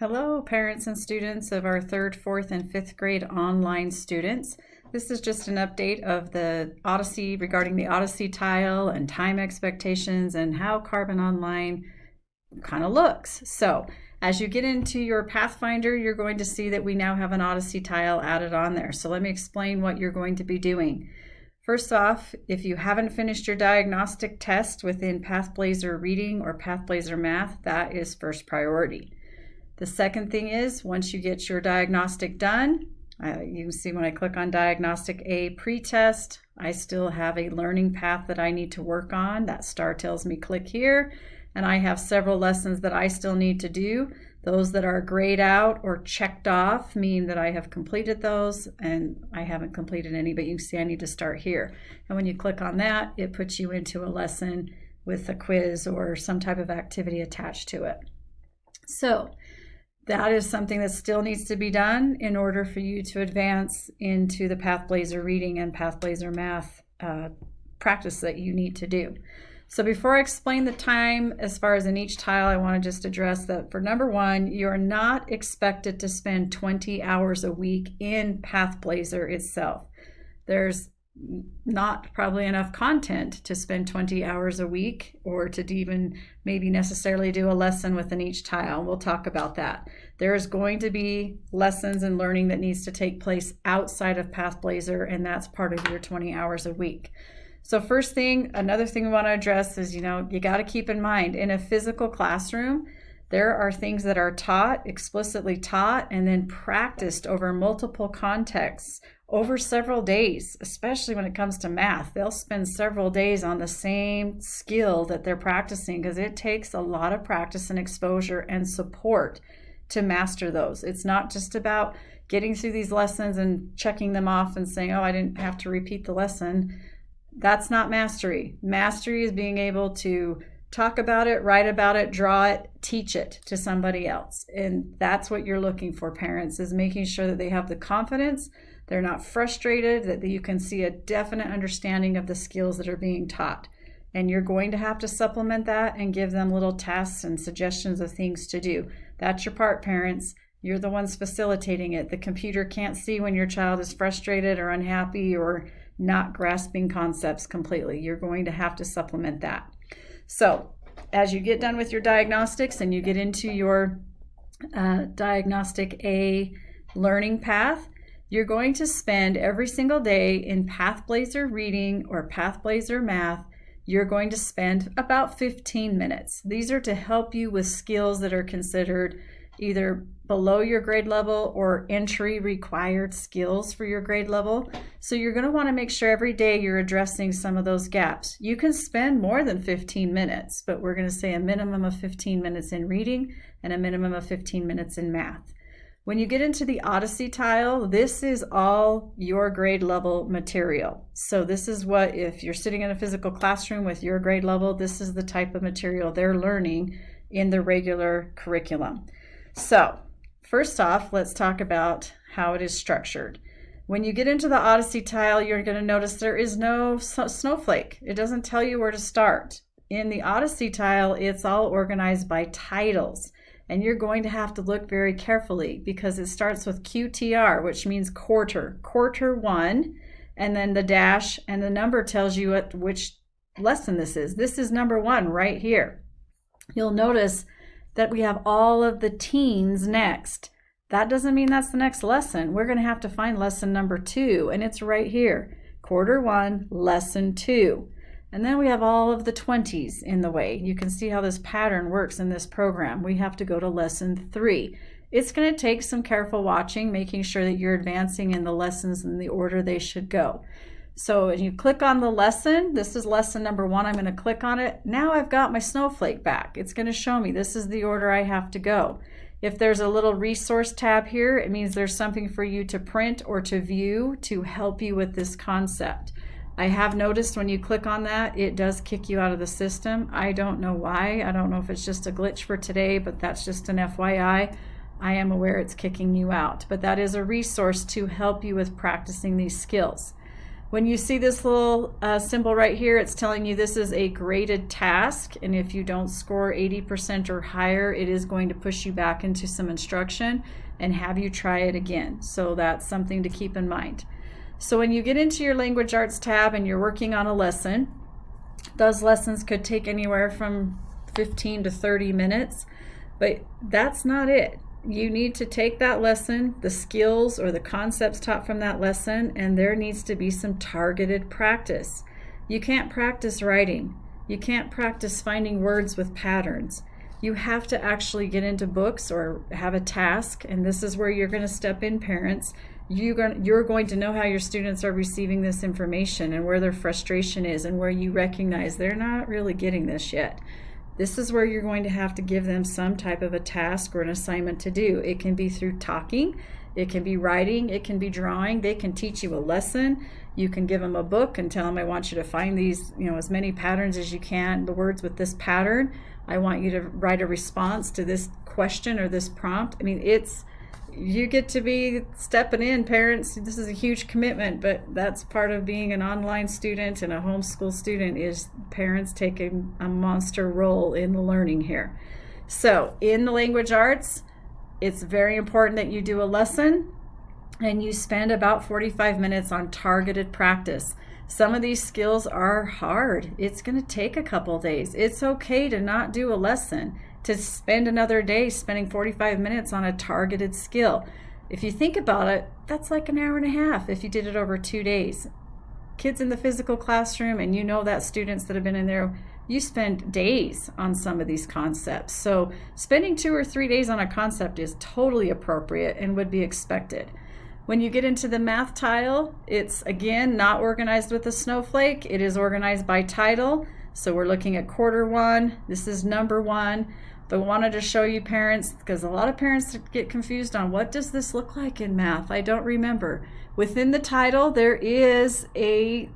Hello, parents and students of our 3rd, 4th, and 5th grade online students. This is just an update of the Odyssey regarding the Odyssey Tile and time expectations and how Carbon Online kind of looks. So as you get into your Pathfinder, you're going to see that we now have an Odyssey Tile added on there. So let me explain what you're going to be doing. First off, if you haven't finished your diagnostic test within PathBlazer Reading or PathBlazer Math, that is first priority. The second thing is, once you get your diagnostic done, you can see when I click on Diagnostic A Pretest, I still have a learning path that I need to work on. That star tells me click here, and I have several lessons that I still need to do. Those that are grayed out or checked off mean that I have completed those, and I haven't completed any, but you can see I need to start here. And when you click on that, it puts you into a lesson with a quiz or some type of activity attached to it. So that is something that still needs to be done in order for you to advance into the PathBlazer Reading and PathBlazer Math practice that you need to do. So before I explain the time as far as in each tile, I want to just address that for number one, you're not expected to spend 20 hours a week in PathBlazer itself. There's not probably enough content to spend 20 hours a week or to even maybe necessarily do a lesson within each tile. We'll talk about that. There's going to be lessons and learning that needs to take place outside of PathBlazer, and that's part of your 20 hours a week. So first thing, another thing we want to address is, you got to keep in mind in a physical classroom, there are things that are taught, explicitly taught, and then practiced over multiple contexts over several days, especially when it comes to math. They'll spend several days on the same skill that they're practicing because it takes a lot of practice and exposure and support to master those. It's not just about getting through these lessons and checking them off and saying, oh, I didn't have to repeat the lesson. That's not mastery. Mastery is being able to talk about it, write about it, draw it, teach it to somebody else. And that's what you're looking for, parents, is making sure that they have the confidence, they're not frustrated, that you can see a definite understanding of the skills that are being taught. And you're going to have to supplement that and give them little tasks and suggestions of things to do. That's your part, parents. You're the ones facilitating it. The computer can't see when your child is frustrated or unhappy or not grasping concepts completely. You're going to have to supplement that. So as you get done with your diagnostics and you get into your Diagnostic A learning path, you're going to spend every single day in PathBlazer Reading or PathBlazer Math, you're going to spend about 15 minutes. These are to help you with skills that are considered either below your grade level or entry required skills for your grade level. So you're going to want to make sure every day you're addressing some of those gaps. You can spend more than 15 minutes, but we're going to say a minimum of 15 minutes in reading and a minimum of 15 minutes in math. When you get into the Odyssey Tile, this is all your grade level material. So this is what, if you're sitting in a physical classroom with your grade level, this is the type of material they're learning in the regular curriculum. So first off, let's talk about how it is structured. When you get into the Odyssey Tile, you're going to notice there is no snowflake. It doesn't tell you where to start. In the Odyssey Tile, it's all organized by titles. And you're going to have to look very carefully because it starts with QTR, which means quarter one, and then the dash and the number tells you which lesson this is. This is number one right here. You'll notice that we have all of the teens next. That doesn't mean that's the next lesson. We're going to have to find lesson number 2, and it's right here. Quarter one, lesson 2. And then we have all of the 20s in the way. You can see how this pattern works in this program. We have to go to lesson 3. It's going to take some careful watching, making sure that you're advancing in the lessons in the order they should go. So when you click on the lesson, this is lesson number 1. I'm going to click on it. Now I've got my snowflake back. It's going to show me this is the order I have to go. If there's a little resource tab here, it means there's something for you to print or to view to help you with this concept. I have noticed when you click on that, it does kick you out of the system. I don't know why. I don't know if it's just a glitch for today, but that's just an FYI. I am aware it's kicking you out, but that is a resource to help you with practicing these skills. When you see this little symbol right here, it's telling you this is a graded task, and if you don't score 80% or higher, it is going to push you back into some instruction and have you try it again. So that's something to keep in mind. So when you get into your language arts tab and you're working on a lesson, those lessons could take anywhere from 15 to 30 minutes, but that's not it. You need to take that lesson, the skills or the concepts taught from that lesson, and there needs to be some targeted practice. You can't practice writing. You can't practice finding words with patterns. You have to actually get into books or have a task, and this is where you're going to step in, parents. You're going to know how your students are receiving this information and where their frustration is and where you recognize they're not really getting this yet. This is where you're going to have to give them some type of a task or an assignment to do. It can be through talking, it can be writing, it can be drawing. They can teach you a lesson. You can give them a book and tell them, I want you to find these, as many patterns as you can, the words with this pattern. I want you to write a response to this question or this prompt. I mean, you get to be stepping in, parents. This is a huge commitment, but that's part of being an online student and a homeschool student, is parents taking a monster role in the learning here. So in the language arts, it's very important that you do a lesson and you spend about 45 minutes on targeted practice. Some of these skills are hard. It's going to take a couple days. It's okay to not do a lesson, to spend another day spending 45 minutes on a targeted skill. If you think about it, that's like an hour and a half if you did it over 2 days. Kids in the physical classroom, and that students that have been in there, you spend days on some of these concepts. So spending 2 or 3 days on a concept is totally appropriate and would be expected. When you get into the math tile, it's again not organized with a snowflake. It is organized by title. So we're looking at quarter 1. This is number 1. But wanted to show you, parents, because a lot of parents get confused on what does this look like in math. I don't remember. Within the title, there is the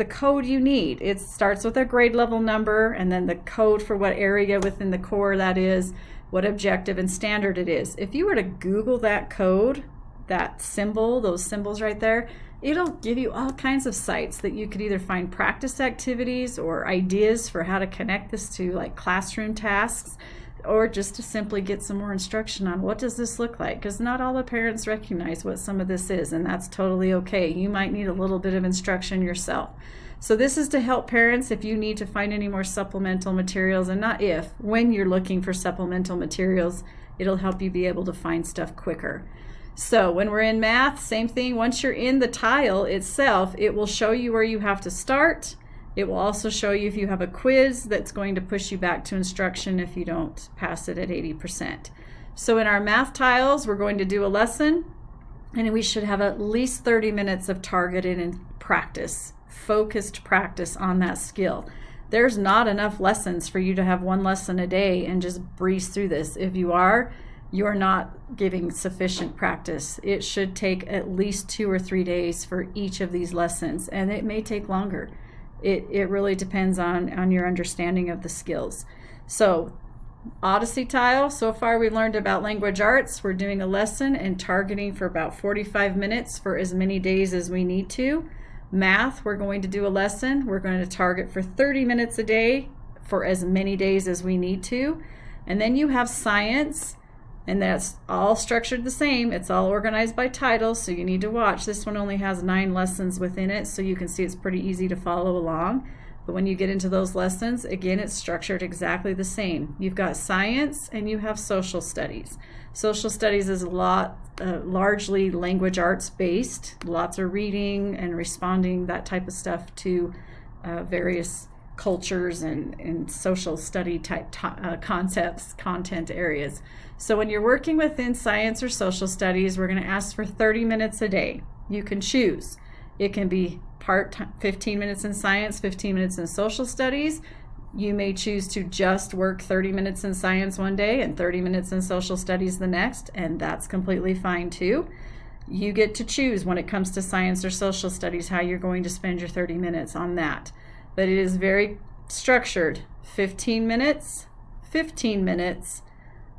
code you need. It starts with a grade level number and then the code for what area within the core that is, what objective and standard it is. If you were to Google that code, that symbol, those symbols right there, it'll give you all kinds of sites that you could either find practice activities or ideas for how to connect this to like classroom tasks, or just to simply get some more instruction on what does this look like, because not all the parents recognize what some of this is, and that's totally okay. You might need a little bit of instruction yourself. So this is to help parents if you need to find any more supplemental materials, and not if, when you're looking for supplemental materials, it'll help you be able to find stuff quicker. So when we're in math, same thing. Once you're in the tile itself, it will show you where you have to start. It will also show you if you have a quiz that's going to push you back to instruction if you don't pass it at 80%. So in our math tiles, we're going to do a lesson, and we should have at least 30 minutes of targeted and practice, focused practice on that skill. There's not enough lessons for you to have one lesson a day and just breeze through this. If you are not giving sufficient practice. It should take at least 2 or 3 days for each of these lessons, and it may take longer. It really depends on your understanding of the skills. So Odyssey Tile, so far we've learned about language arts. We're doing a lesson and targeting for about 45 minutes for as many days as we need to. Math, we're going to do a lesson. We're going to target for 30 minutes a day for as many days as we need to. And then you have science, and that's all structured the same. It's all organized by title, so you need to watch. This one only has 9 lessons within it, so you can see it's pretty easy to follow along. But when you get into those lessons, again, it's structured exactly the same. You've got science and you have social studies. Social studies is largely language arts based, lots of reading and responding, that type of stuff, to various cultures and social study type concepts, content areas. So when you're working within science or social studies, we're going to ask for 30 minutes a day. You can choose. It can be 15 minutes in science, 15 minutes in social studies. You may choose to just work 30 minutes in science one day and 30 minutes in social studies the next, and that's completely fine too. You get to choose when it comes to science or social studies how you're going to spend your 30 minutes on that. But it is very structured. 15 minutes, 15 minutes,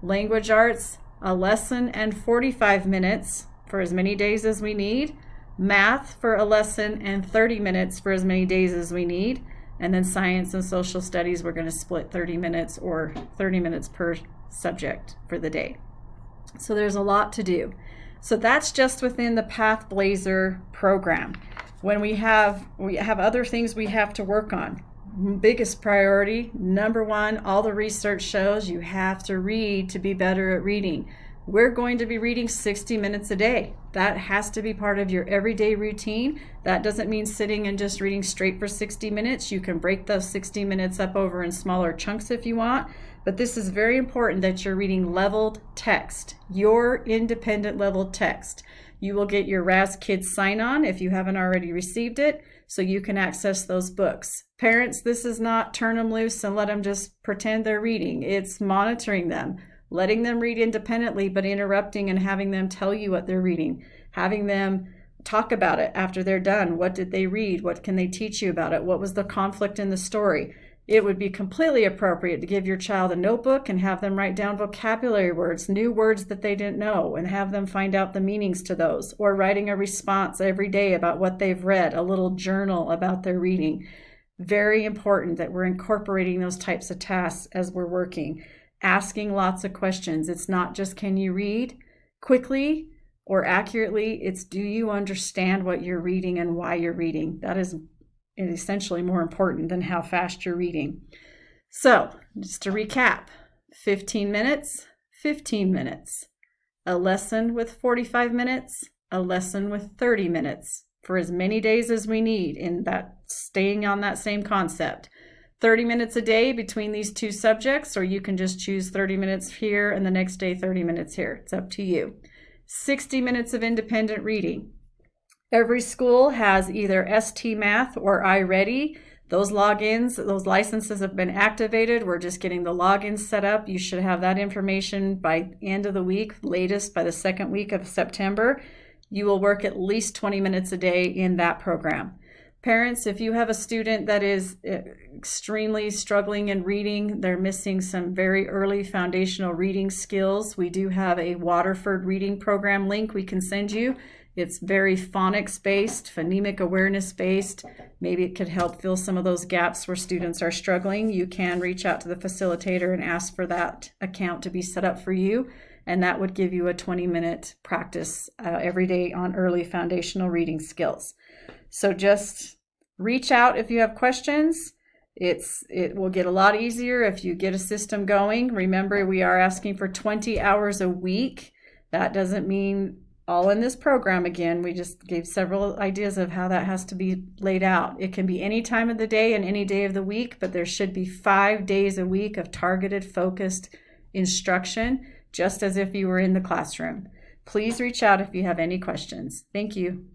language arts, a lesson, and 45 minutes for as many days as we need. math for a lesson, and 30 minutes for as many days as we need. And then science and social studies, we're going to split 30 minutes or 30 minutes per subject for the day. So there's a lot to do. So that's just within the Path Blazer program. When we have other things we have to work on. Biggest priority, number one, all the research shows you have to read to be better at reading. We're going to be reading 60 minutes a day. That has to be part of your everyday routine. That doesn't mean sitting and just reading straight for 60 minutes. You can break those 60 minutes up over in smaller chunks if you want, but this is very important that you're reading leveled text, your independent leveled text. You will get your RAS Kids sign-on if you haven't already received it, so you can access those books. Parents, this is not turn them loose and let them just pretend they're reading. It's monitoring them, letting them read independently, but interrupting and having them tell you what they're reading, having them talk about it after they're done. What did they read? What can they teach you about it? What was the conflict in the story? It would be completely appropriate to give your child a notebook and have them write down vocabulary words, new words that they didn't know, and have them find out the meanings to those, or writing a response every day about what they've read, a little journal about their reading. Very important that we're incorporating those types of tasks as we're working. Asking lots of questions. It's not just can you read quickly or accurately, it's do you understand what you're reading and why you're reading. That is essentially more important than how fast you're reading. So just to recap, 15 minutes, 15 minutes, a lesson with 45 minutes, a lesson with 30 minutes for as many days as we need in that, staying on that same concept. 30 minutes a day between these two subjects, or you can just choose 30 minutes here and the next day 30 minutes here. It's up to you. 60 minutes of independent reading. Every school has either ST Math or iReady. Those logins, those licenses have been activated. We're just getting the logins set up. You should have that information by end of the week, latest by the second week of September. You will work at least 20 minutes a day in that program. Parents, if you have a student that is extremely struggling in reading, they're missing some very early foundational reading skills, we do have a Waterford reading program link we can send you. It's very phonics-based, phonemic awareness-based. Maybe it could help fill some of those gaps where students are struggling. You can reach out to the facilitator and ask for that account to be set up for you, and that would give you a 20-minute practice every day on early foundational reading skills. So just reach out if you have questions. It will get a lot easier if you get a system going. Remember, we are asking for 20 hours a week. That doesn't mean all in this program again. We just gave several ideas of how that has to be laid out. It can be any time of the day and any day of the week, but there should be 5 days a week of targeted, focused instruction, just as if you were in the classroom. Please reach out if you have any questions. Thank you.